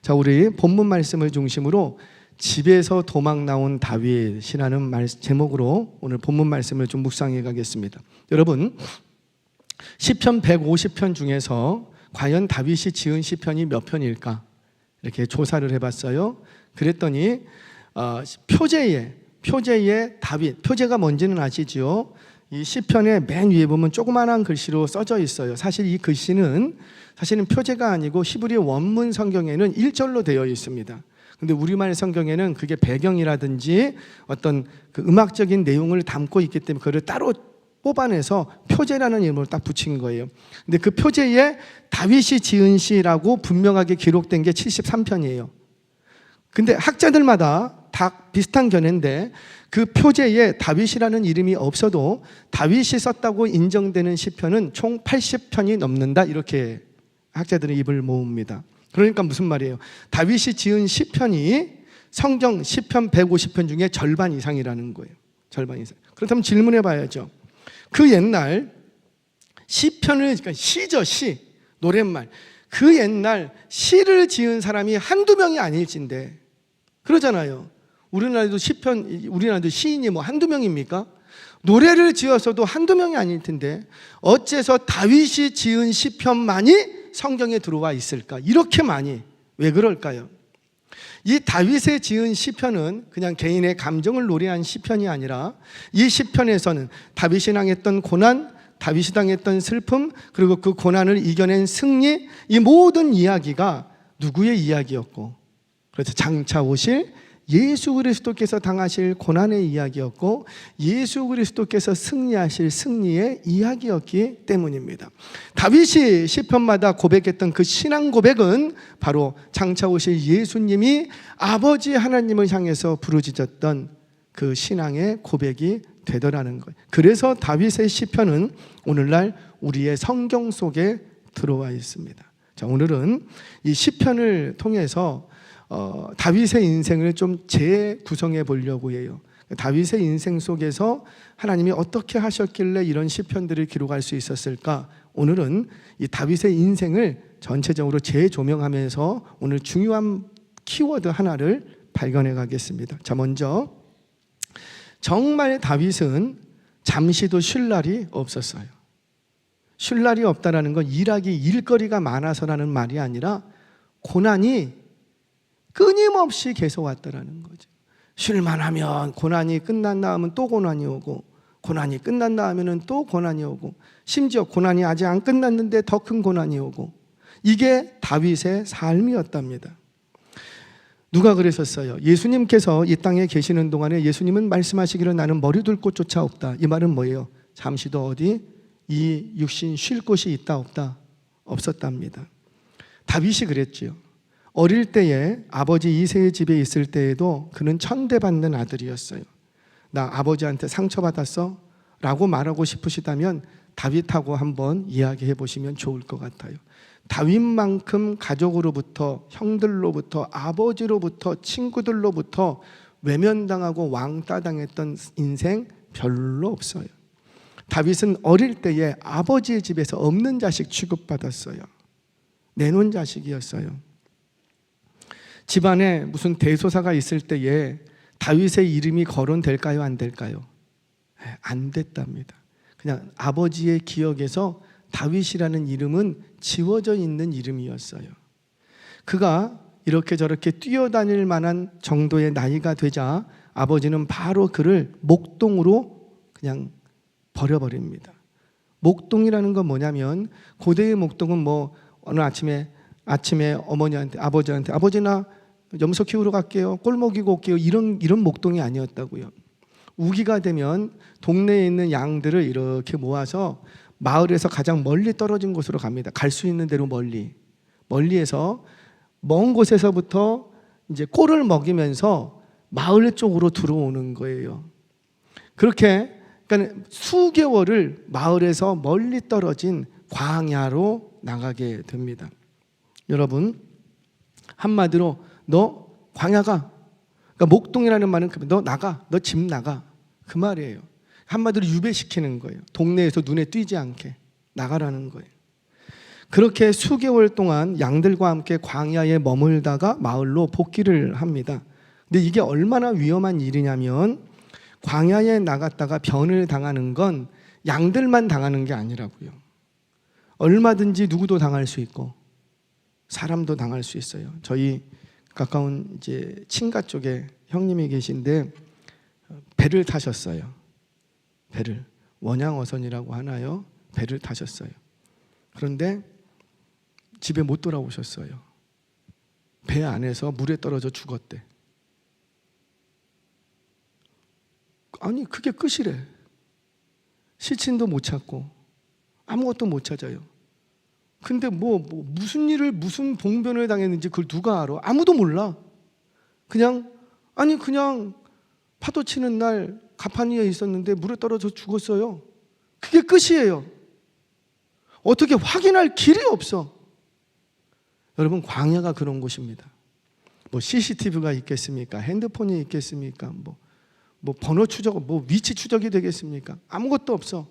자, 우리 본문 말씀을 중심으로 집에서 도망 나온 다윗이라는 제목으로 오늘 본문 말씀을 좀 묵상해 가겠습니다. 여러분, 시편 150편 중에서 과연 다윗이 지은 시편이 몇 편일까? 이렇게 조사를 해봤어요. 그랬더니 표제의 다윗, 표제가 뭔지는 아시죠? 이 시편의 맨 위에 보면 조그만한 글씨로 써져 있어요. 사실 이 글씨는 사실은 표제가 아니고 히브리 원문 성경에는 1절로 되어 있습니다. 근데 우리말 성경에는 그게 배경이라든지 어떤 그 음악적인 내용을 담고 있기 때문에 그걸 따로 뽑아내서 표제라는 이름으로 딱 붙인 거예요. 근데 그 표제에 다윗이 지은 시라고 분명하게 기록된 게 73편이에요. 근데 학자들마다 다 비슷한 견해인데 그 표제에 다윗이라는 이름이 없어도 다윗이 썼다고 인정되는 시편은 총 80편이 넘는다, 이렇게 학자들은 입을 모읍니다. 그러니까 무슨 말이에요? 다윗이 지은 시편이 성경 시편 150편 중에 절반 이상이라는 거예요. 절반 이상. 그렇다면 질문해 봐야죠. 그 옛날 시편을, 그러니까 시죠, 시, 노랫말. 그 옛날 시를 지은 사람이 한두 명이 아닐진데, 그러잖아요. 우리나라도 시인이 뭐 한두 명입니까? 노래를 지어서도 한두 명이 아닐 텐데 어째서 다윗이 지은 시편만이 성경에 들어와 있을까? 이렇게 많이. 왜 그럴까요? 이 다윗의 지은 시편은 그냥 개인의 감정을 노래한 시편이 아니라 이 시편에서는 다윗이 당했던 고난, 다윗이 당했던 슬픔, 그리고 그 고난을 이겨낸 승리, 이 모든 이야기가 누구의 이야기였고, 그래서 장차 오실 예수 그리스도께서 당하실 고난의 이야기였고 예수 그리스도께서 승리하실 승리의 이야기였기 때문입니다. 다윗이 시편마다 고백했던 그 신앙 고백은 바로 장차 오실 예수님이 아버지 하나님을 향해서 부르짖었던 그 신앙의 고백이 되더라는 거예요. 그래서 다윗의 시편은 오늘날 우리의 성경 속에 들어와 있습니다. 자, 오늘은 이 시편을 통해서 다윗의 인생을 좀 재구성해 보려고 해요. 다윗의 인생 속에서 하나님이 어떻게 하셨길래 이런 시편들을 기록할 수 있었을까? 오늘은 이 다윗의 인생을 전체적으로 재조명하면서 오늘 중요한 키워드 하나를 발견해 가겠습니다. 자, 먼저 정말 다윗은 잠시도 쉴 날이 없었어요. 쉴 날이 없다라는 건 일거리가 많아서라는 말이 아니라 고난이 끊임없이 계속 왔다라는 거죠. 쉴만 하면 고난이 끝난다 하면 또 고난이 오고, 고난이 끝난다 하면 또 고난이 오고, 심지어 고난이 아직 안 끝났는데 더 큰 고난이 오고, 이게 다윗의 삶이었답니다. 누가 그랬었어요? 예수님께서 이 땅에 계시는 동안에 예수님은 말씀하시기를 나는 머리 둘 곳조차 없다. 이 말은 뭐예요? 잠시도 어디 이 육신 쉴 곳이 있다 없다? 없었답니다. 다윗이 그랬지요. 어릴 때에 아버지 이새의 집에 있을 때에도 그는 천대받는 아들이었어요. 나 아버지한테 상처받았어? 라고 말하고 싶으시다면 다윗하고 한번 이야기해 보시면 좋을 것 같아요. 다윗만큼 가족으로부터, 형들로부터, 아버지로부터, 친구들로부터 외면당하고 왕따당했던 인생 별로 없어요. 다윗은 어릴 때에 아버지의 집에서 없는 자식 취급받았어요. 내놓은 자식이었어요. 집안에 무슨 대소사가 있을 때에 다윗의 이름이 거론될까요? 안 될까요? 안 됐답니다. 그냥 아버지의 기억에서 다윗이라는 이름은 지워져 있는 이름이었어요. 그가 이렇게 저렇게 뛰어다닐 만한 정도의 나이가 되자 아버지는 바로 그를 목동으로 그냥 버려버립니다. 목동이라는 건 뭐냐면 고대의 목동은 뭐 어느 아침에 어머니한테 아버지한테 아버지나 염소 키우러 갈게요, 꼴 먹이고 올게요, 이런 목동이 아니었다고요. 우기가 되면 동네에 있는 양들을 이렇게 모아서 마을에서 가장 멀리 떨어진 곳으로 갑니다. 갈 수 있는 대로 멀리에서 먼 곳에서부터 이제 꼴을 먹이면서 마을 쪽으로 들어오는 거예요. 그렇게 그러니까 수개월을 마을에서 멀리 떨어진 광야로 나가게 됩니다. 여러분, 한마디로 너 광야가, 그러니까 목동이라는 말은 너 나가, 너 집 나가, 그 말이에요. 한마디로 유배시키는 거예요. 동네에서 눈에 띄지 않게 나가라는 거예요. 그렇게 수개월 동안 양들과 함께 광야에 머물다가 마을로 복귀를 합니다. 근데 이게 얼마나 위험한 일이냐면 광야에 나갔다가 변을 당하는 건 양들만 당하는 게 아니라고요. 얼마든지 누구도 당할 수 있고 사람도 당할 수 있어요. 저희 가까운 이제 친가 쪽에 형님이 계신데 배를 타셨어요. 배를 원양어선이라고 하나요? 배를 타셨어요. 그런데 집에 못 돌아오셨어요. 배 안에서 물에 떨어져 죽었대. 아니 그게 끝이래. 시신도 못 찾고 아무것도 못 찾아요. 근데 무슨 일을 무슨 봉변을 당했는지 그걸 누가 알아? 아무도 몰라. 그냥 파도 치는 날 가판 위에 있었는데 물에 떨어져 죽었어요. 그게 끝이에요. 어떻게 확인할 길이 없어. 여러분 광야가 그런 곳입니다. CCTV가 있겠습니까? 핸드폰이 있겠습니까? 번호 추적, 위치 추적이 되겠습니까? 아무것도 없어.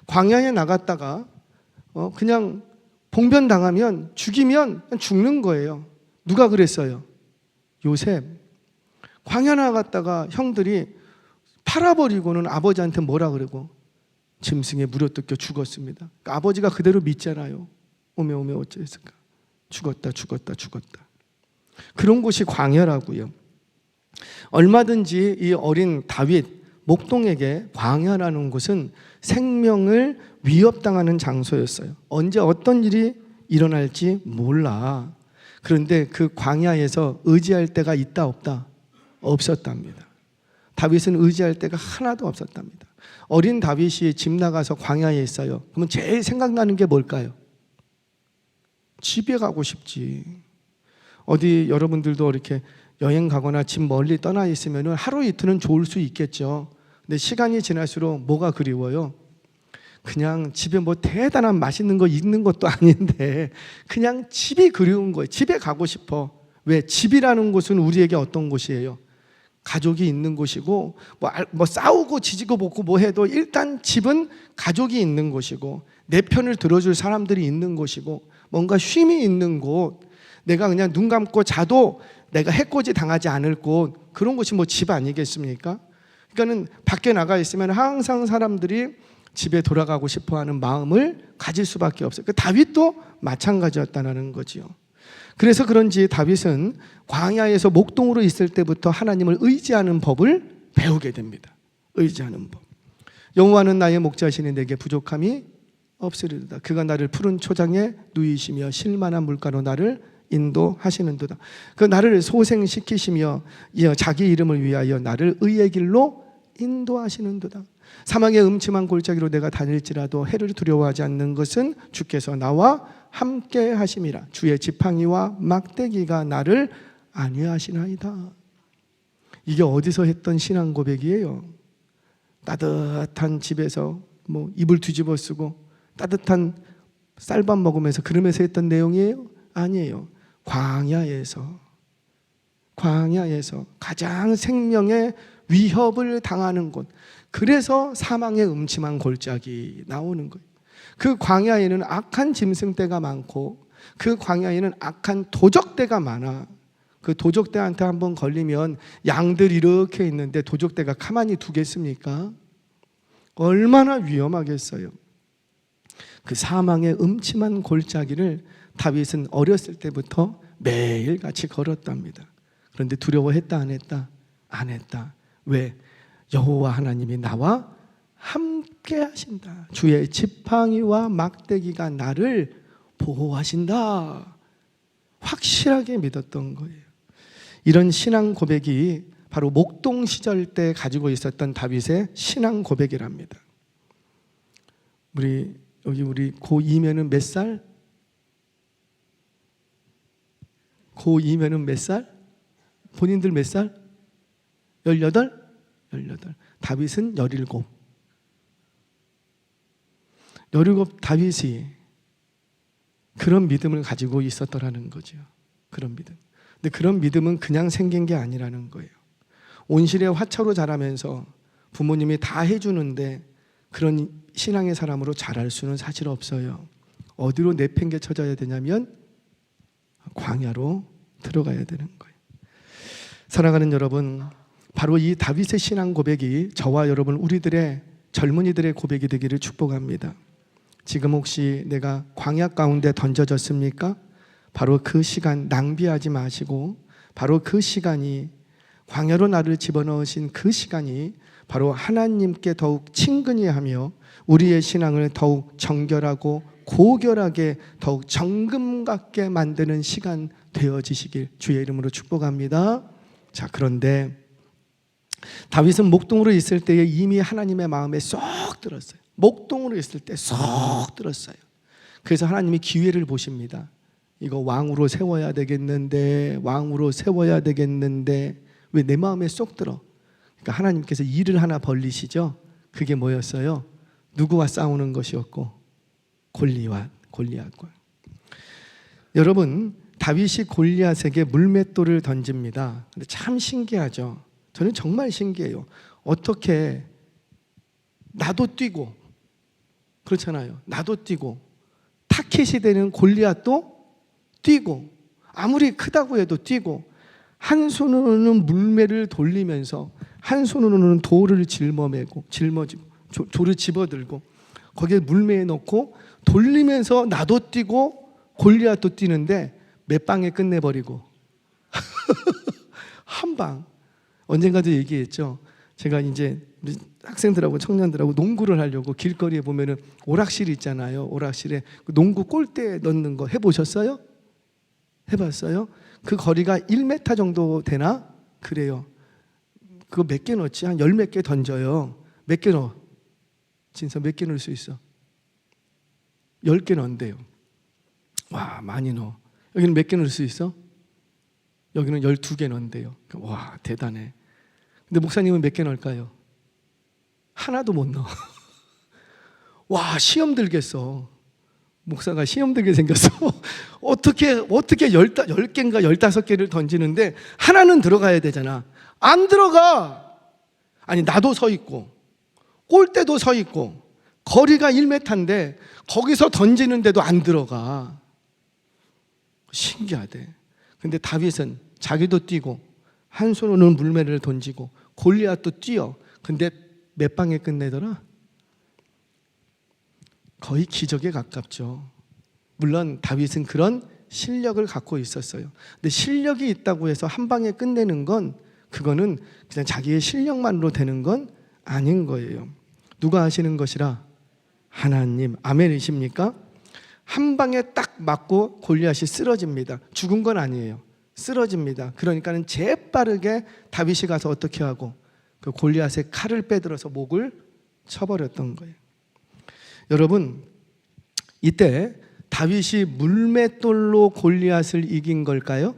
광야에 나갔다가 그냥 봉변 당하면 죽이면 죽는 거예요. 누가 그랬어요? 요셉. 광야 나갔다가 형들이 팔아버리고는 아버지한테 뭐라 그러고 짐승에 물어뜯겨 죽었습니다. 그러니까 아버지가 그대로 믿잖아요. 오메 어째서까 죽었다. 그런 곳이 광야라고요. 얼마든지 이 어린 다윗 목동에게 광야라는 곳은 생명을 위협당하는 장소였어요. 언제 어떤 일이 일어날지 몰라. 그런데 그 광야에서 의지할 데가 있다 없다? 없었답니다. 다윗은 의지할 데가 하나도 없었답니다. 어린 다윗이 집 나가서 광야에 있어요. 그러면 제일 생각나는 게 뭘까요? 집에 가고 싶지. 어디 여러분들도 이렇게 여행 가거나 집 멀리 떠나 있으면 하루 이틀은 좋을 수 있겠죠. 근데 시간이 지날수록 뭐가 그리워요? 그냥 집에 대단한 맛있는 거 있는 것도 아닌데 그냥 집이 그리운 거예요. 집에 가고 싶어. 왜? 집이라는 곳은 우리에게 어떤 곳이에요? 가족이 있는 곳이고 싸우고 지지고 볶고 해도 일단 집은 가족이 있는 곳이고 내 편을 들어줄 사람들이 있는 곳이고 뭔가 쉼이 있는 곳, 내가 그냥 눈 감고 자도 내가 해코지 당하지 않을 곳, 그런 곳이 집 아니겠습니까? 그러니까는 밖에 나가 있으면 항상 사람들이 집에 돌아가고 싶어하는 마음을 가질 수밖에 없어요. 다윗도 마찬가지였다는 거지요. 그래서 그런지 다윗은 광야에서 목동으로 있을 때부터 하나님을 의지하는 법을 배우게 됩니다. 의지하는 법. 여호와는 나의 목자시니 내게 부족함이 없으리로다. 그가 나를 푸른 초장에 누이시며 실만한 물가로 나를 인도하시는도다. 그 나를 소생시키시며 자기 이름을 위하여 나를 의의 길로 인도하시는도다. 사망의 음침한 골짜기로 내가 다닐지라도 해를 두려워하지 않는 것은 주께서 나와 함께 하심이라. 주의 지팡이와 막대기가 나를 안위하시나이다. 이게 어디서 했던 신앙 고백이에요? 따뜻한 집에서 이불 뒤집어 쓰고 따뜻한 쌀밥 먹으면서 그러면서 했던 내용이에요? 아니에요. 광야에서 가장 생명의 위협을 당하는 곳, 그래서 사망의 음침한 골짜기 나오는 거예요. 그 광야에는 악한 짐승떼가 많고 그 광야에는 악한 도적떼가 많아. 그 도적떼한테 한번 걸리면 양들 이렇게 있는데 도적떼가 가만히 두겠습니까? 얼마나 위험하겠어요. 그 사망의 음침한 골짜기를 다윗은 어렸을 때부터 매일 같이 걸었답니다. 그런데 두려워했다 안 했다? 안 했다. 왜? 여호와 하나님이 나와 함께 하신다. 주의 지팡이와 막대기가 나를 보호하신다. 확실하게 믿었던 거예요. 이런 신앙 고백이 바로 목동 시절 때 가지고 있었던 다윗의 신앙 고백이랍니다. 우리 고2면은 몇 살? 고2면은 몇 살? 본인들 몇 살? 18? 18. 다윗은 17. 17 다윗이 그런 믿음을 가지고 있었더라는 거죠. 그런 믿음. 근데 그런 믿음은 그냥 생긴 게 아니라는 거예요. 온실의 화초로 자라면서 부모님이 다 해주는데 그런 신앙의 사람으로 자랄 수는 사실 없어요. 어디로 내팽개쳐져야 되냐면 광야로 들어가야 되는 거예요. 사랑하는 여러분, 바로 이 다윗의 신앙 고백이 저와 여러분 우리들의 젊은이들의 고백이 되기를 축복합니다. 지금 혹시 내가 광야 가운데 던져졌습니까? 바로 그 시간 낭비하지 마시고 바로 그 시간이 광야로 나를 집어넣으신 그 시간이 바로 하나님께 더욱 친근히 하며 우리의 신앙을 더욱 정결하고 고결하게 더욱 정금 같게 만드는 시간 되어지시길 주의 이름으로 축복합니다. 자, 그런데 다윗은 목동으로 있을 때에 이미 하나님의 마음에 쏙 들었어요. 목동으로 있을 때 쏙 들었어요. 그래서 하나님이 기회를 보십니다. 이거 왕으로 세워야 되겠는데, 왕으로 세워야 되겠는데 왜 내 마음에 쏙 들어? 그러니까 하나님께서 일을 하나 벌리시죠. 그게 뭐였어요? 누구와 싸우는 것이었고 골리앗과. 여러분, 다윗이 골리앗에게 물맷돌을 던집니다. 근데 참 신기하죠. 저는 정말 신기해요. 어떻게 나도 뛰고 그렇잖아요. 나도 뛰고 타켓이 되는 골리앗도 뛰고 아무리 크다고 해도 뛰고 한 손으로는 물매를 돌리면서 한 손으로는 돌을 짊어지고 돌을 집어들고 거기에 물매에 넣고 돌리면서 나도 뛰고 골리앗도 뛰는데 몇 방에 끝내버리고 한 방. 언젠가도 얘기했죠. 제가 이제 학생들하고 청년들하고 농구를 하려고 길거리에 보면은 오락실 있잖아요. 오락실에 농구 골대에 넣는 거 해보셨어요? 해봤어요? 그 거리가 1m 정도 되나? 그래요. 그거 몇 개 넣지? 한 10몇 개 던져요. 몇 개 넣어? 진짜 몇 개 넣을 수 있어? 10개 넣는데요. 와, 많이 넣어. 여기는 몇 개 넣을 수 있어? 여기는 12개 넣는데요. 와, 대단해. 근데 목사님은 몇 개 넣을까요? 하나도 못 넣어. 와, 시험 들겠어. 목사가 시험 들게 생겼어. 어떻게 10개인가 15개를 던지는데 하나는 들어가야 되잖아. 안 들어가. 아니, 나도 서 있고 골대도 서 있고 거리가 1m인데 거기서 던지는데도 안 들어가. 신기하대. 근데 다윗은 자기도 뛰고 한 손으로는 물매를 던지고 골리앗도 뛰어. 근데 몇 방에 끝내더라? 거의 기적에 가깝죠. 물론 다윗은 그런 실력을 갖고 있었어요. 근데 실력이 있다고 해서 한 방에 끝내는 건 그거는 그냥 자기의 실력만으로 되는 건 아닌 거예요. 누가 하시는 것이라? 하나님. 아멘이십니까? 한 방에 딱 맞고 골리앗이 쓰러집니다. 죽은 건 아니에요. 쓰러집니다. 그러니까는 재빠르게 다윗이 가서 어떻게 하고 그 골리앗의 칼을 빼들어서 목을 쳐버렸던 거예요. 여러분, 이때 다윗이 물맷돌로 골리앗을 이긴 걸까요?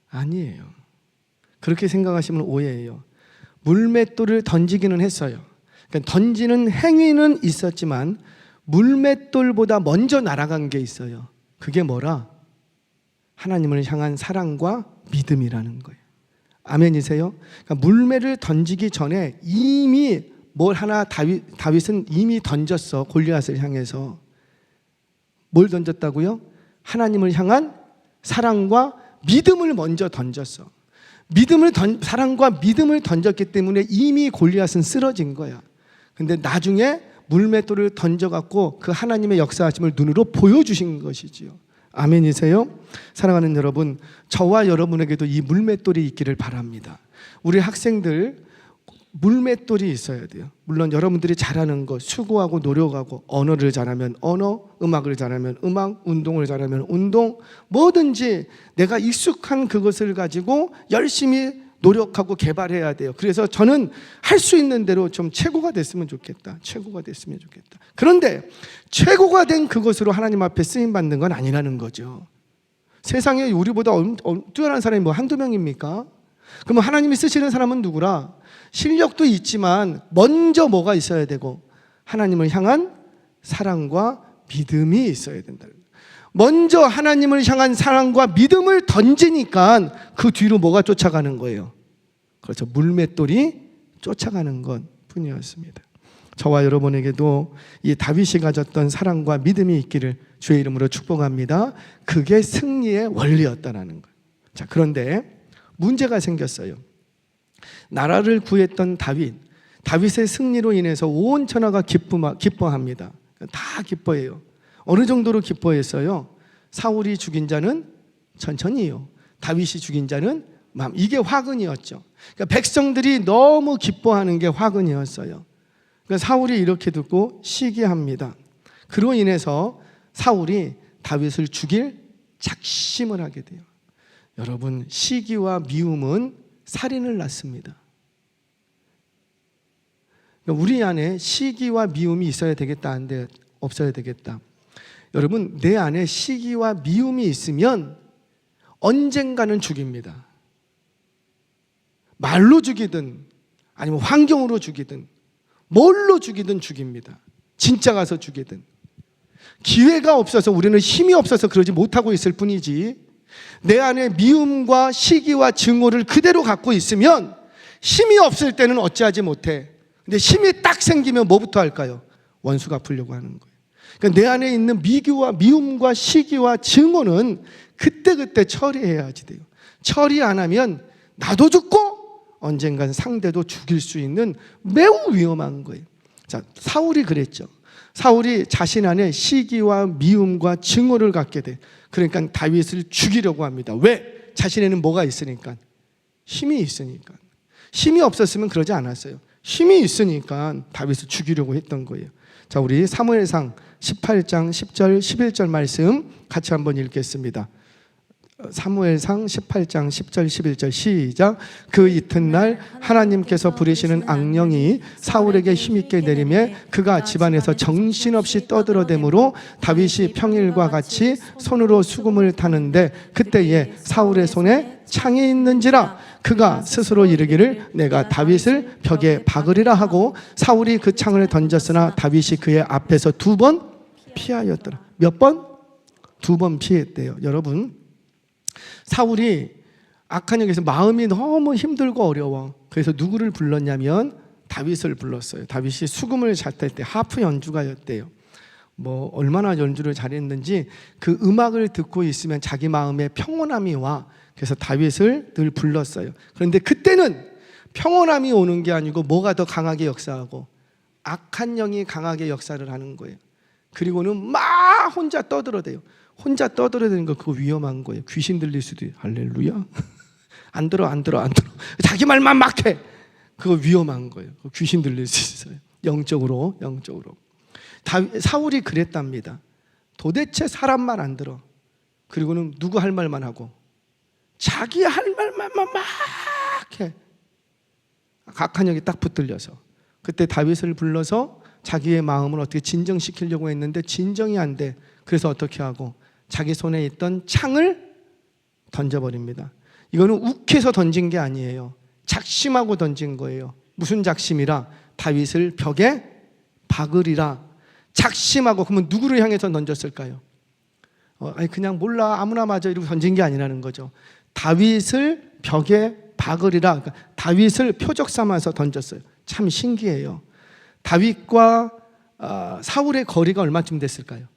아니에요. 그렇게 생각하시면 오해예요. 물맷돌을 던지기는 했어요. 그러니까 던지는 행위는 있었지만 물맷돌보다 먼저 날아간 게 있어요. 그게 뭐라? 하나님을 향한 사랑과 믿음이라는 거예요. 아멘이세요? 그러니까 물매를 던지기 전에 이미 뭘 하나 다윗은 이미 던졌어. 골리앗을 향해서. 뭘 던졌다고요? 하나님을 향한 사랑과 믿음을 먼저 던졌어. 사랑과 믿음을 던졌기 때문에 이미 골리앗은 쓰러진 거야. 근데 나중에 물맷돌을 던져갖고 그 하나님의 역사하심을 눈으로 보여주신 것이지요. 아멘이세요? 사랑하는 여러분, 저와 여러분에게도 이 물맷돌이 있기를 바랍니다. 우리 학생들 물맷돌이 있어야 돼요. 물론 여러분들이 잘하는 것, 수고하고 노력하고 언어를 잘하면 언어, 음악을 잘하면 음악, 운동을 잘하면 운동, 뭐든지 내가 익숙한 그것을 가지고 열심히 노력하고 개발해야 돼요. 그래서 저는 할 수 있는 대로 좀 최고가 됐으면 좋겠다. 최고가 됐으면 좋겠다. 그런데 최고가 된 그것으로 하나님 앞에 쓰임받는 건 아니라는 거죠. 세상에 우리보다 뛰어난 사람이 뭐 한두 명입니까? 그러면 하나님이 쓰시는 사람은 누구라? 실력도 있지만 먼저 뭐가 있어야 되고 하나님을 향한 사랑과 믿음이 있어야 된다. 먼저 하나님을 향한 사랑과 믿음을 던지니까 그 뒤로 뭐가 쫓아가는 거예요? 그렇죠. 물맷돌이 쫓아가는 것 뿐이었습니다. 저와 여러분에게도 이 다윗이 가졌던 사랑과 믿음이 있기를 주의 이름으로 축복합니다. 그게 승리의 원리였다라는 거예요. 자, 그런데 문제가 생겼어요. 나라를 구했던 다윗의 승리로 인해서 온 천하가 기뻐합니다. 다 기뻐해요. 어느 정도로 기뻐했어요? 사울이 죽인 자는 천천히요, 다윗이 죽인 자는 마음. 이게 화근이었죠. 그러니까 백성들이 너무 기뻐하는 게 화근이었어요. 그러니까 사울이 이렇게 듣고 시기합니다. 그로 인해서 사울이 다윗을 죽일 작심을 하게 돼요. 여러분, 시기와 미움은 살인을 낳습니다. 그러니까 우리 안에 시기와 미움이 있어야 되겠다, 없어야 되겠다. 여러분, 내 안에 시기와 미움이 있으면 언젠가는 죽입니다. 말로 죽이든 아니면 환경으로 죽이든 뭘로 죽이든 죽입니다. 진짜 가서 죽이든. 기회가 없어서, 우리는 힘이 없어서 그러지 못하고 있을 뿐이지, 내 안에 미움과 시기와 증오를 그대로 갖고 있으면 힘이 없을 때는 어찌하지 못해. 근데 힘이 딱 생기면 뭐부터 할까요? 원수 갚으려고 하는 거예요. 그러니까 내 안에 있는 미움과 시기와 증오는 그때그때 처리해야지 돼요. 처리 안 하면 나도 죽고 언젠간 상대도 죽일 수 있는 매우 위험한 거예요. 자, 사울이 그랬죠. 사울이 자신 안에 시기와 미움과 증오를 갖게 돼. 그러니까 다윗을 죽이려고 합니다. 왜? 자신에는 뭐가 있으니까? 힘이 있으니까. 힘이 없었으면 그러지 않았어요. 힘이 있으니까 다윗을 죽이려고 했던 거예요. 자, 우리 사무엘상 18장 10절 11절 말씀 같이 한번 읽겠습니다. 사무엘상 18장 10절 11절 시작. 그 이튿날 하나님께서 부리시는 악령이 사울에게 힘있게 내림에 그가 집안에서 정신없이 떠들어대므로 다윗이 평일과 같이 손으로 수금을 타는데 그때에 사울의 손에 창이 있는지라 그가 스스로 이르기를 내가 다윗을 벽에 박으리라 하고 사울이 그 창을 던졌으나 다윗이 그의 앞에서 2번 피하였더라. 몇 번? 2번 피했대요. 여러분, 사울이 악한 영에서 마음이 너무 힘들고 어려워. 그래서 누구를 불렀냐면 다윗을 불렀어요. 다윗이 수금을 잘 탈 때 하프 연주가였대요. 뭐 얼마나 연주를 잘했는지 그 음악을 듣고 있으면 자기 마음에 평온함이 와. 그래서 다윗을 늘 불렀어요. 그런데 그때는 평온함이 오는 게 아니고 뭐가 더 강하게 역사하고 악한 영이 강하게 역사를 하는 거예요. 그리고는 막 혼자 떠들어대요. 혼자 떠들어대는 거 그거 위험한 거예요. 귀신 들릴 수도 있어요. 할렐루야. 안 들어. 자기 말만 막 해. 그거 위험한 거예요. 귀신 들릴 수 있어요. 영적으로. 사울이 그랬답니다. 도대체 사람 말 안 들어. 그리고는 누구 할 말만 하고 자기 할 말만 막 해. 악한 영이 딱 붙들려서 그때 다윗을 불러서 자기의 마음을 어떻게 진정시키려고 했는데 진정이 안 돼. 그래서 어떻게 하고 자기 손에 있던 창을 던져버립니다. 이거는 욱해서 던진 게 아니에요. 작심하고 던진 거예요. 무슨 작심이라? 다윗을 벽에 박으리라. 작심하고. 그러면 누구를 향해서 던졌을까요? 아니 그냥 몰라 아무나 맞아 이러고 던진 게 아니라는 거죠. 다윗을 벽에 박으리라. 그러니까 다윗을 표적 삼아서 던졌어요. 참 신기해요. 다윗과 사울의 거리가 얼마쯤 됐을까요?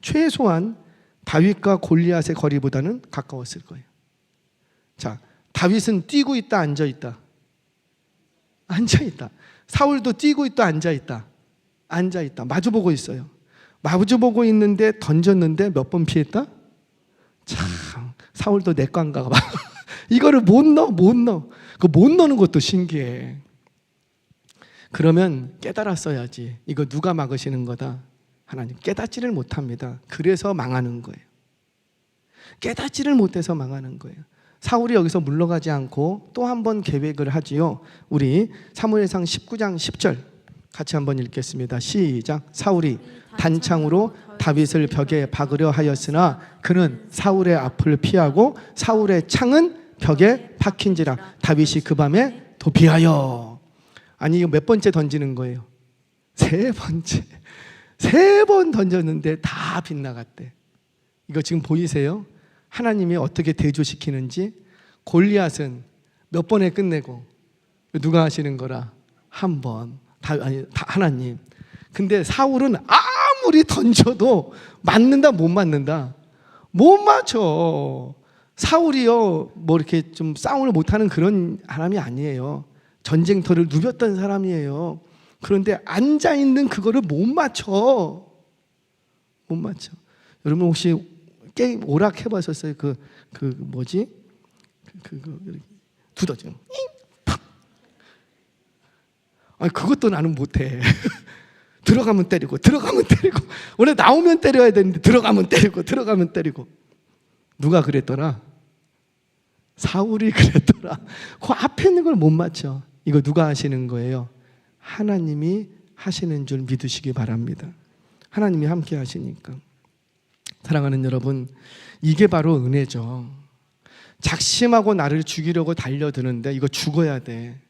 최소한 다윗과 골리앗의 거리보다는 가까웠을 거예요. 자, 다윗은 뛰고 있다, 앉아 있다? 앉아 있다. 사울도 뛰고 있다, 앉아 있다? 앉아 있다. 마주보고 있어요. 마주보고 있는데 던졌는데 몇 번 피했다? 참, 사울도 내 건가 봐. 이거를 못 넣어. 그 못 넣는 것도 신기해. 그러면 깨달았어야지. 이거 누가 막으시는 거다? 하나님. 깨닫지를 못합니다. 그래서 망하는 거예요. 깨닫지를 못해서 망하는 거예요. 사울이 여기서 물러가지 않고 또 한 번 계획을 하지요. 우리 사무엘상 19장 10절 같이 한번 읽겠습니다. 시작. 사울이 단창으로 다윗을 벽에 박으려 하였으나 그는 사울의 앞을 피하고 사울의 창은 벽에 박힌지라 다윗이 그 밤에 도피하여. 아니 이거 몇 번째 던지는 거예요? 3번째. 3번 던졌는데 다 빗나갔대. 이거 지금 보이세요? 하나님이 어떻게 대조시키는지. 골리앗은 몇 번에 끝내고 누가 하시는 거라? 1번. 하나님. 근데 사울은 아무리 던져도 맞는다 못 맞는다? 못 맞춰. 사울이요 뭐 이렇게 좀 싸움을 못하는 그런 사람이 아니에요. 전쟁터를 누볐던 사람이에요. 그런데 앉아있는 그거를 못 맞춰. 못 맞춰. 여러분 혹시 게임 오락 해보셨어요? 그 뭐지? 두더지. 아니 그것도 나는 못해. 들어가면 때리고 들어가면 때리고 원래 나오면 때려야 되는데 들어가면 때리고 들어가면 때리고. 누가 그랬더라? 사울이 그랬더라. 그 앞에 있는 걸 못 맞춰. 이거 누가 하시는 거예요? 하나님이 하시는 줄 믿으시기 바랍니다. 하나님이 함께 하시니까. 사랑하는 여러분, 이게 바로 은혜죠. 작심하고 나를 죽이려고 달려드는데 이거 죽어야 돼.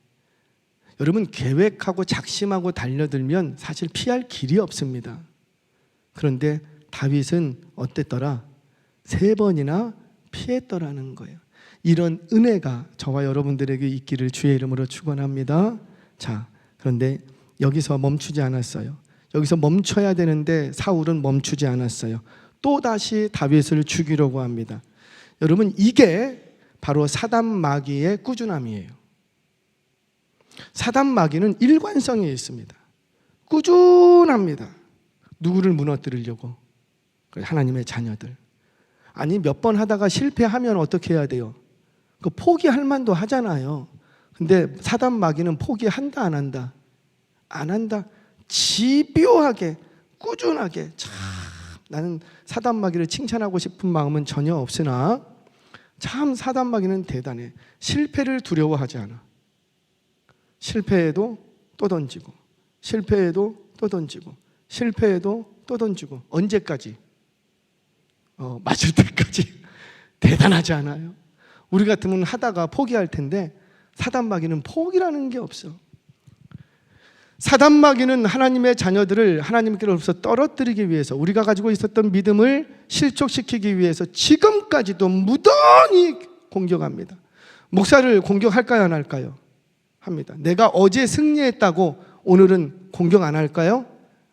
여러분, 계획하고 작심하고 달려들면 사실 피할 길이 없습니다. 그런데 다윗은 어땠더라? 3번이나 피했더라는 거예요. 이런 은혜가 저와 여러분들에게 있기를 주의 이름으로 축원합니다. 자, 그런데 여기서 멈추지 않았어요. 여기서 멈춰야 되는데 사울은 멈추지 않았어요. 또다시 다윗을 죽이려고 합니다. 여러분, 이게 바로 사단 마귀의 꾸준함이에요. 사단 마귀는 일관성이 있습니다. 꾸준합니다. 누구를 무너뜨리려고? 하나님의 자녀들. 아니 몇 번 하다가 실패하면 어떻게 해야 돼요? 그 포기할 만도 하잖아요. 근데 사단 마귀는 포기한다 안 한다? 안 한다. 집요하게 꾸준하게. 참 나는 사단 마귀를 칭찬하고 싶은 마음은 전혀 없으나 참 사단 마귀는 대단해. 실패를 두려워하지 않아. 실패해도 또 던지고 실패해도 또 던지고 실패해도 또 던지고. 언제까지? 맞을 때까지. 대단하지 않아요? 우리 같으면 하다가 포기할 텐데 사단 마귀는 포기라는 게 없어. 사단 마귀는 하나님의 자녀들을 하나님께로부터 떨어뜨리기 위해서, 우리가 가지고 있었던 믿음을 실족시키기 위해서 지금까지도 무던히 공격합니다. 목사를 공격할까요 안 할까요? 합니다. 내가 어제 승리했다고 오늘은 공격 안 할까요?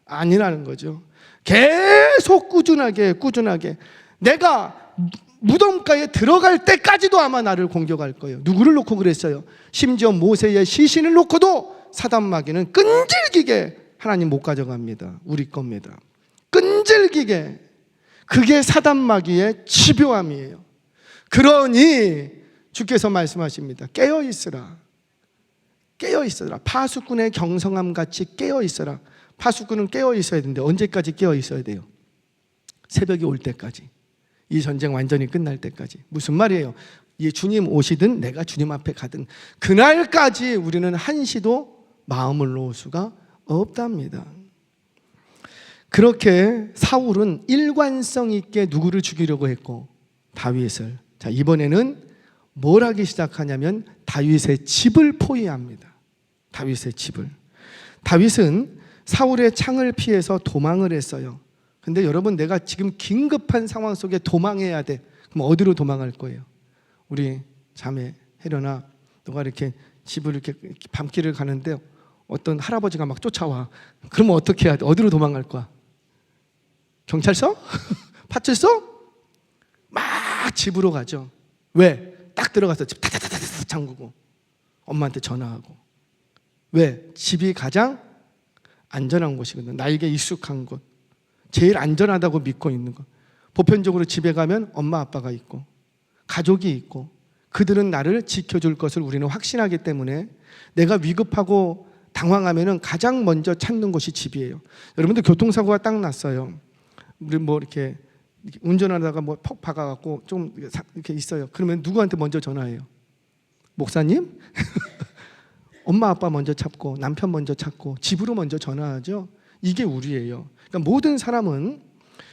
아니라는 거죠. 계속 꾸준하게 내가 무덤가에 들어갈 때까지도 아마 나를 공격할 거예요. 누구를 놓고 그랬어요? 심지어 모세의 시신을 놓고도 사단 마귀는 끈질기게 하나님 못 가져갑니다. 우리 겁니다. 끈질기게. 그게 사단 마귀의 집요함이에요. 그러니 주께서 말씀하십니다. 깨어있으라. 깨어있어라. 파수꾼의 경성함 같이 깨어있어라. 파수꾼은 깨어있어야 되는데 언제까지 깨어있어야 돼요? 새벽이 올 때까지. 이 전쟁 완전히 끝날 때까지. 무슨 말이에요? 이 주님 오시든 내가 주님 앞에 가든 그날까지 우리는 한시도 마음을 놓을 수가 없답니다. 그렇게 사울은 일관성 있게 누구를 죽이려고 했고 다윗을. 자, 이번에는 뭘 하기 시작하냐면 다윗의 집을 포위합니다. 다윗의 집을. 다윗은 사울의 창을 피해서 도망을 했어요. 근데 여러분, 내가 지금 긴급한 상황 속에 도망해야 돼. 그럼 어디로 도망할 거예요? 우리 자매 혜련아, 너가 이렇게 집을 이렇게 밤길을 가는데 어떤 할아버지가 막 쫓아와. 그러면 어떻게 해야 돼? 어디로 도망갈 거야? 경찰서? 파출소? 막 집으로 가죠. 왜? 딱 들어가서 집 타타타타 잠그고 엄마한테 전화하고. 왜? 집이 가장 안전한 곳이거든. 나에게 익숙한 곳. 제일 안전하다고 믿고 있는 것. 보편적으로 집에 가면 엄마 아빠가 있고 가족이 있고 그들은 나를 지켜줄 것을 우리는 확신하기 때문에 내가 위급하고 당황하면 가장 먼저 찾는 곳이 집이에요. 여러분들 교통사고가 딱 났어요. 우리 뭐 이렇게 운전하다가 뭐 퍽 박아갖고 좀 이렇게 있어요. 그러면 누구한테 먼저 전화해요? 목사님? 엄마 아빠 먼저 찾고 남편 먼저 찾고 집으로 먼저 전화하죠. 이게 우리예요. 그러니까 모든 사람은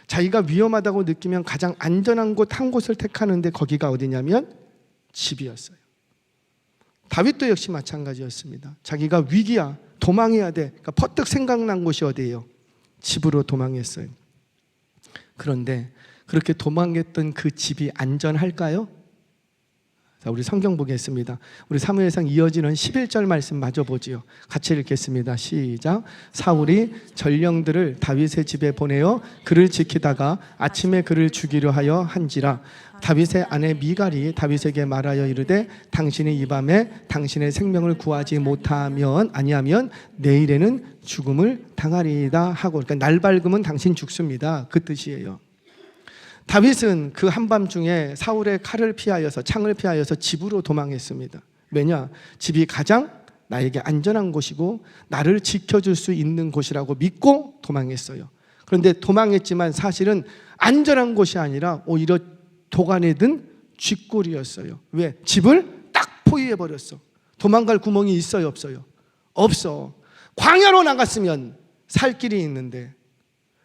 자기가 위험하다고 느끼면 가장 안전한 곳 한 곳을 택하는데 거기가 어디냐면 집이었어요. 다윗도 역시 마찬가지였습니다. 자기가 위기야, 도망해야 돼. 그러니까 퍼뜩 생각난 곳이 어디예요? 집으로 도망했어요. 그런데 그렇게 도망했던 그 집이 안전할까요? 자, 우리 성경 보겠습니다. 우리 사무엘상 이어지는 11절 말씀 마저 보지요. 같이 읽겠습니다. 시작. 사울이 전령들을 다윗의 집에 보내어 그를 지키다가 아침에 그를 죽이려 하여 한지라. 다윗의 아내 미갈이 다윗에게 말하여 이르되 당신이 이 밤에 당신의 생명을 구하지 못하면 아니하면 내일에는 죽음을 당하리이다 하고, 그러니까 날 밝으면 당신 죽습니다, 그 뜻이에요. 다윗은 그 한밤중에 사울의 칼을 피하여서, 창을 피하여서 집으로 도망했습니다. 왜냐? 집이 가장 나에게 안전한 곳이고 나를 지켜줄 수 있는 곳이라고 믿고 도망했어요. 그런데 도망했지만 사실은 안전한 곳이 아니라 오히려 도간에 든 쥐꼬리였어요. 왜? 집을 딱 포위해버렸어. 도망갈 구멍이 있어요, 없어요? 없어. 광야로 나갔으면 살 길이 있는데,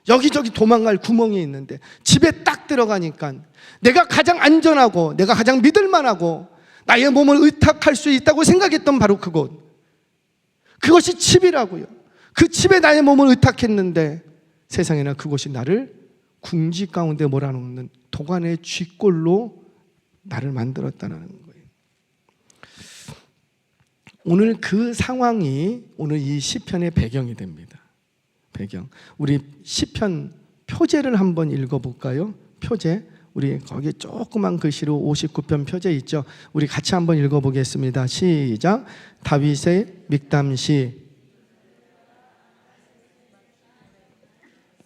여기저기 도망갈 구멍이 있는데 집에 딱 들어가니까 내가 가장 안전하고 내가 가장 믿을만하고 나의 몸을 의탁할 수 있다고 생각했던 바로 그곳, 그것이 집이라고요. 그 집에 나의 몸을 의탁했는데 세상에나 그곳이 나를 궁지 가운데 몰아넣는 도간의 쥐꼴로 나를 만들었다는 거예요. 오늘 그 상황이 오늘 이 시편의 배경이 됩니다. 배경. 우리 시편 표제를 한번 읽어볼까요? 표제. 우리 거기 조그만 글씨로 59편 표제 있죠. 우리 같이 한번 읽어보겠습니다. 시작. 다윗의 믹담시.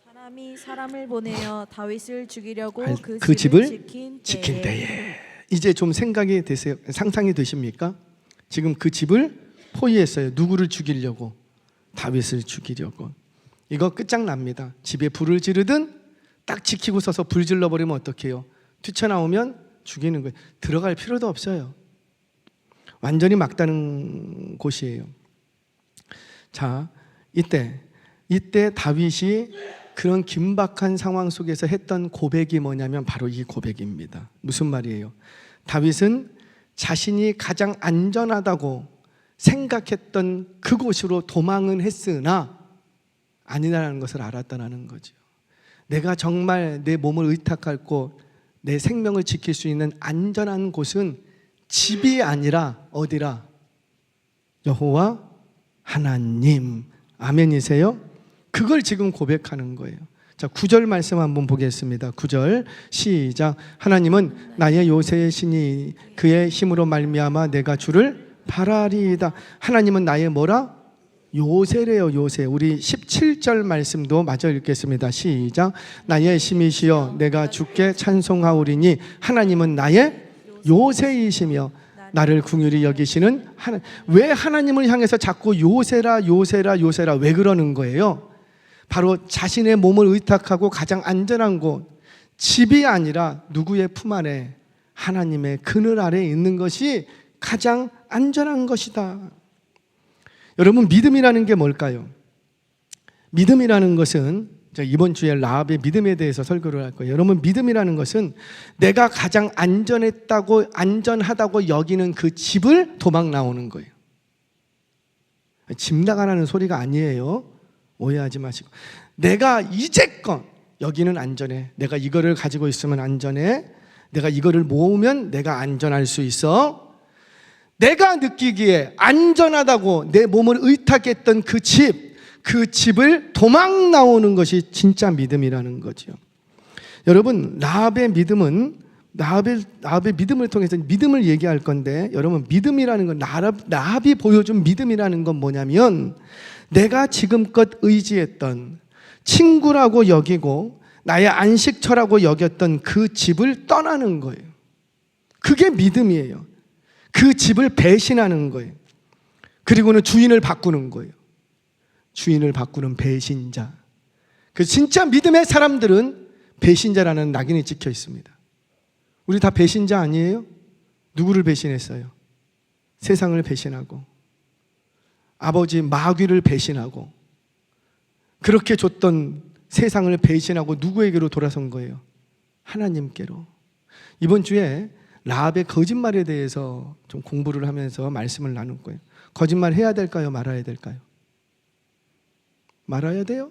사람이 사람을 보내어 다윗을 죽이려고 그 집을 지킨 때에. 이제 좀 생각이 되세요? 상상이 되십니까? 지금 그 집을 포위했어요. 누구를 죽이려고? 다윗을 죽이려고. 이거 끝장납니다. 집에 불을 지르든 딱 지키고 서서 불 질러버리면 어떡해요? 뛰쳐나오면 죽이는 거예요. 들어갈 필요도 없어요. 완전히 막다른 곳이에요. 자, 이때 다윗이 그런 긴박한 상황 속에서 했던 고백이 뭐냐면 바로 이 고백입니다. 무슨 말이에요? 다윗은 자신이 가장 안전하다고 생각했던 그곳으로 도망은 했으나 아니라는 것을 알았다는 거죠. 내가 정말 내 몸을 의탁하고 내 생명을 지킬 수 있는 안전한 곳은 집이 아니라 어디라? 여호와 하나님. 아멘이세요? 그걸 지금 고백하는 거예요. 자, 9절 말씀 한번 보겠습니다. 9절 시작. 하나님은 나의 요새의 신이 그의 힘으로 말미암아 내가 주를 바라리이다. 하나님은 나의 뭐라? 요새래요. 요새. 우리 17절 말씀도 마저 읽겠습니다. 시작. 나의 힘이시여 내가 주께 찬송하오리니 하나님은 나의 요새이시며 나를 긍휼히 여기시는 하나님. 왜 하나님을 향해서 자꾸 요새라 요새라 요새라 왜 그러는 거예요? 바로 자신의 몸을 의탁하고 가장 안전한 곳, 집이 아니라 누구의 품 안에? 하나님의 그늘 아래에 있는 것이 가장 안전한 것이다. 여러분, 믿음이라는 게 뭘까요? 믿음이라는 것은, 이번 주에 라합의 믿음에 대해서 설교를 할 거예요. 여러분, 믿음이라는 것은 내가 가장 안전하다고 여기는 그 집을 도망 나오는 거예요. 집 나가라는 소리가 아니에요. 오해하지 마시고, 내가 이제껏 여기는 안전해, 내가 이거를 가지고 있으면 안전해, 내가 이거를 모으면 내가 안전할 수 있어, 내가 느끼기에 안전하다고 내 몸을 의탁했던 그 집을 도망 나오는 것이 진짜 믿음이라는 거죠. 여러분, 라합의 믿음을 통해서 믿음을 얘기할 건데, 여러분, 믿음이라는 건, 라합이 보여준 믿음이라는 건 뭐냐면 내가 지금껏 의지했던, 친구라고 여기고 나의 안식처라고 여겼던 그 집을 떠나는 거예요. 그게 믿음이에요. 그 집을 배신하는 거예요. 그리고는 주인을 바꾸는 거예요. 주인을 바꾸는 배신자. 그 진짜 믿음의 사람들은 배신자라는 낙인이 찍혀 있습니다. 우리 다 배신자 아니에요? 누구를 배신했어요? 세상을 배신하고 아버지 마귀를 배신하고 그렇게 줬던 세상을 배신하고 누구에게로 돌아선 거예요? 하나님께로. 이번 주에 라합의 거짓말에 대해서 좀 공부를 하면서 말씀을 나눌 거예요. 거짓말 해야 될까요? 말아야 될까요? 말아야 돼요?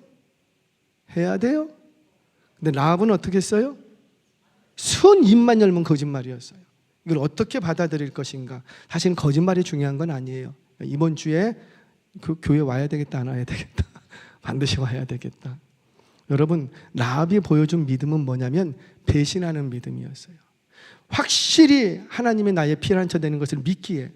해야 돼요? 근데 라합은 어떻게 했어요? 순 입만 열면 거짓말이었어요. 이걸 어떻게 받아들일 것인가? 사실 거짓말이 중요한 건 아니에요. 이번 주에 그 교회 와야 되겠다, 안 와야 되겠다. 반드시 와야 되겠다. 여러분, 라합이 보여준 믿음은 뭐냐면 배신하는 믿음이었어요. 확실히 하나님이 나의 피난처 되는 것을 믿기에,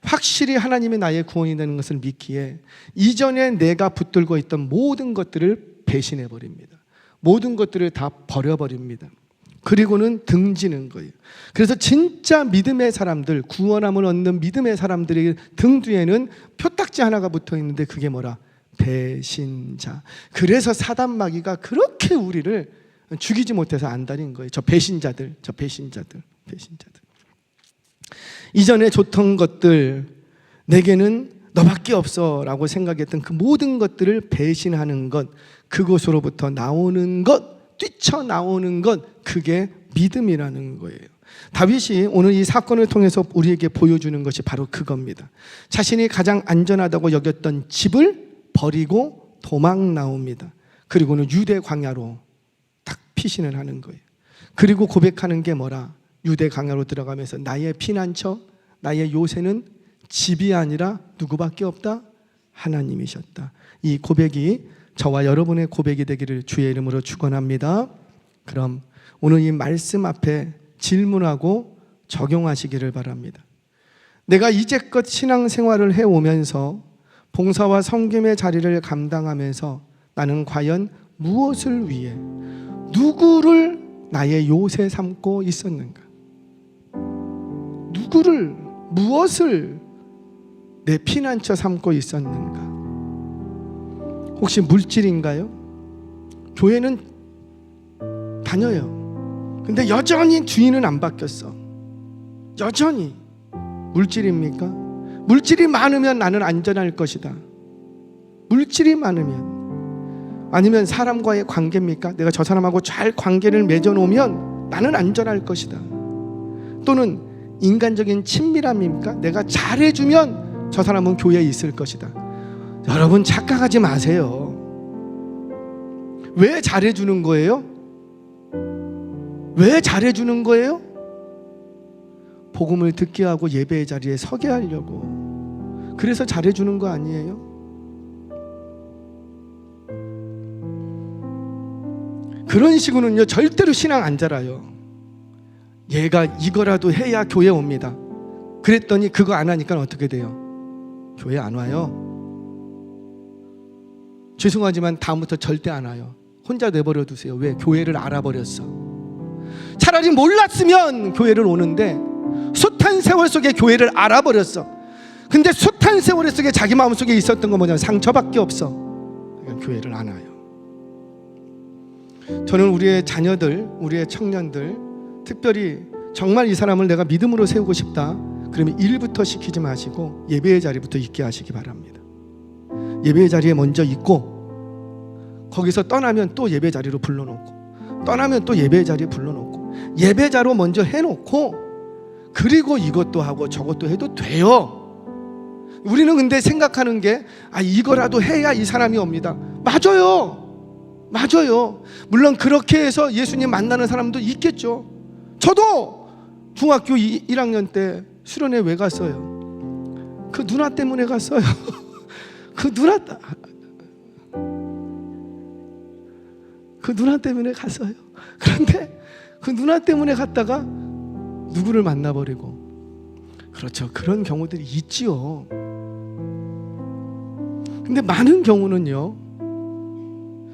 확실히 하나님이 나의 구원이 되는 것을 믿기에 이전에 내가 붙들고 있던 모든 것들을 배신해버립니다. 모든 것들을 다 버려버립니다. 그리고는 등지는 거예요. 그래서 진짜 믿음의 사람들, 구원함을 얻는 믿음의 사람들의 등 뒤에는 표딱지 하나가 붙어 있는데 그게 뭐라? 배신자. 그래서 사단 마귀가 그렇게 우리를 죽이지 못해서 안달인 거예요. 저 배신자들. 이전에 줬던 것들, 내게는 너밖에 없어 라고 생각했던 그 모든 것들을 배신하는 것, 그곳으로부터 나오는 것, 뛰쳐나오는 것, 그게 믿음이라는 거예요. 다윗이 오늘 이 사건을 통해서 우리에게 보여주는 것이 바로 그겁니다. 자신이 가장 안전하다고 여겼던 집을 버리고 도망 나옵니다. 그리고는 유대 광야로 딱 피신을 하는 거예요. 그리고 고백하는 게 뭐라? 유대 광야로 들어가면서 나의 피난처, 나의 요새는 집이 아니라 누구밖에 없다? 하나님이셨다. 이 고백이 저와 여러분의 고백이 되기를 주의 이름으로 축원합니다. 그럼 오늘 이 말씀 앞에 질문하고 적용하시기를 바랍니다. 내가 이제껏 신앙생활을 해오면서 봉사와 섬김의 자리를 감당하면서 나는 과연 무엇을 위해, 누구를 나의 요새 삼고 있었는가? 누구를, 무엇을 내 피난처 삼고 있었는가? 혹시 물질인가요? 교회는 다녀요. 근데 여전히 주인은 안 바뀌었어. 여전히. 물질입니까? 물질이 많으면 나는 안전할 것이다. 물질이 많으면. 아니면 사람과의 관계입니까? 내가 저 사람하고 잘 관계를 맺어놓으면 나는 안전할 것이다. 또는 인간적인 친밀함입니까? 내가 잘해주면 저 사람은 교회에 있을 것이다. 여러분, 착각하지 마세요. 왜 잘해주는 거예요? 왜 잘해주는 거예요? 복음을 듣게 하고 예배의 자리에 서게 하려고. 그래서 잘해주는 거 아니에요? 그런 식으로는요 절대로 신앙 안 자라요. 얘가 이거라도 해야 교회 옵니다. 그랬더니 그거 안 하니까 어떻게 돼요? 교회 안 와요. 죄송하지만 다음부터 절대 안 와요. 혼자 내버려 두세요. 왜? 교회를 알아버렸어. 차라리 몰랐으면 교회를 오는데 숱한 세월 속에 교회를 알아버렸어. 근데 숱한 세월 속에 자기 마음속에 있었던 건 뭐냐면 상처밖에 없어. 그러니까 교회를 안 와요. 저는 우리의 자녀들, 우리의 청년들, 특별히 정말 이 사람을 내가 믿음으로 세우고 싶다, 그러면 일부터 시키지 마시고 예배의 자리부터 있게 하시기 바랍니다. 예배의 자리에 먼저 있고 거기서 떠나면 또 예배 자리로 불러놓고, 떠나면 또 예배 자리에 불러놓고, 예배자로 먼저 해놓고 그리고 이것도 하고 저것도 해도 돼요. 우리는 근데 생각하는 게 이거라도 해야 이 사람이 옵니다. 맞아요. 물론 그렇게 해서 예수님 만나는 사람도 있겠죠. 저도 중학교 1학년 때 수련회 왜 갔어요? 그 누나 때문에 갔어요. 그 누나 때문에 갔어요. 그런데 그 누나 때문에 갔다가 누구를 만나버리고. 그렇죠. 그런 경우들이 있지요. 근데 많은 경우는요,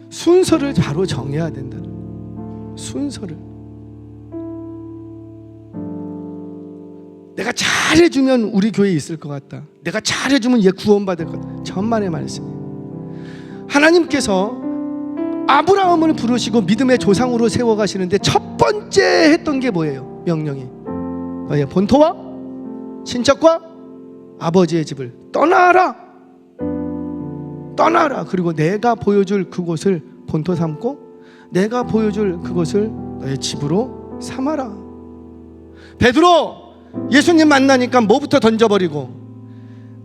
순서를 바로 정해야 된다는, 순서를. 내가 잘해주면 우리 교회에 있을 것 같다. 내가 잘해주면 얘 구원받을 것 같다. 천만의 말씀이에요. 하나님께서 아브라함을 부르시고 믿음의 조상으로 세워가시는데 첫 번째 했던 게 뭐예요? 명령이 너의 본토와 친척과 아버지의 집을 떠나라. 그리고 내가 보여줄 그곳을 본토 삼고 내가 보여줄 그곳을 너의 집으로 삼아라. 베드로, 예수님 만나니까 뭐부터 던져버리고,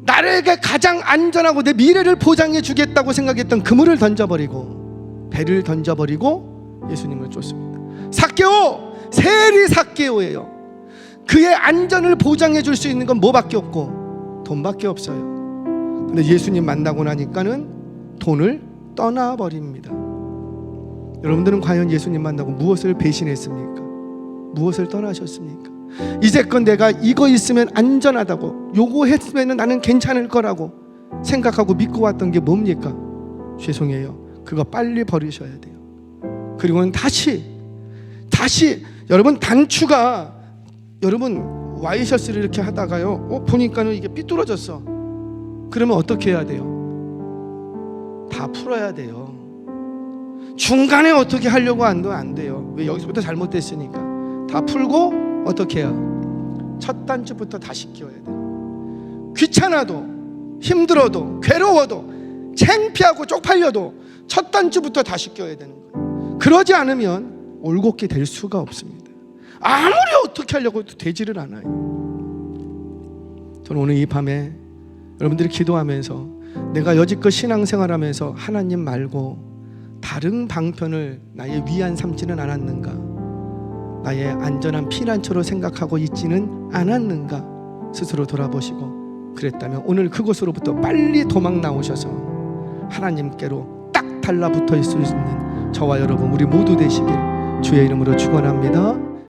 나에게 가장 안전하고 내 미래를 보장해 주겠다고 생각했던 그물을 던져버리고, 배를 던져버리고 예수님을 쫓습니다. 삭개오, 세리 삭개오예요. 그의 안전을 보장해 줄 수 있는 건 뭐밖에 없고 돈밖에 없어요. 근데 예수님 만나고 나니까는 돈을 떠나버립니다. 여러분들은 과연 예수님 만나고 무엇을 배신했습니까? 무엇을 떠나셨습니까? 이제껏 내가 이거 있으면 안전하다고, 요거 했으면 나는 괜찮을 거라고 생각하고 믿고 왔던 게 뭡니까? 죄송해요. 그거 빨리 버리셔야 돼요. 그리고는 다시 여러분, 단추가, 여러분 와이셔츠를 이렇게 하다가요, 보니까는 이게 삐뚤어졌어. 그러면 어떻게 해야 돼요? 다 풀어야 돼요. 중간에 어떻게 하려고 안 돼요. 왜? 여기서부터 잘못됐으니까. 다 풀고 어떻게 해요? 첫 단추부터 다시 끼워야 돼요. 귀찮아도, 힘들어도, 괴로워도, 창피하고 쪽팔려도 첫 단추부터 다시 끼워야 되는 거예요. 그러지 않으면 올곧게 될 수가 없습니다. 아무리 어떻게 하려고 해도 되지를 않아요. 저는 오늘 이 밤에 여러분들이 기도하면서 내가 여지껏 신앙생활하면서 하나님 말고 다른 방편을 나의 위안 삼지는 않았는가, 나의 안전한 피난처로 생각하고 있지는 않았는가 스스로 돌아보시고, 그랬다면 오늘 그곳으로부터 빨리 도망 나오셔서 하나님께로 딱 달라붙어 있을 수 있는 저와 여러분 우리 모두 되시길 주의 이름으로 축원합니다.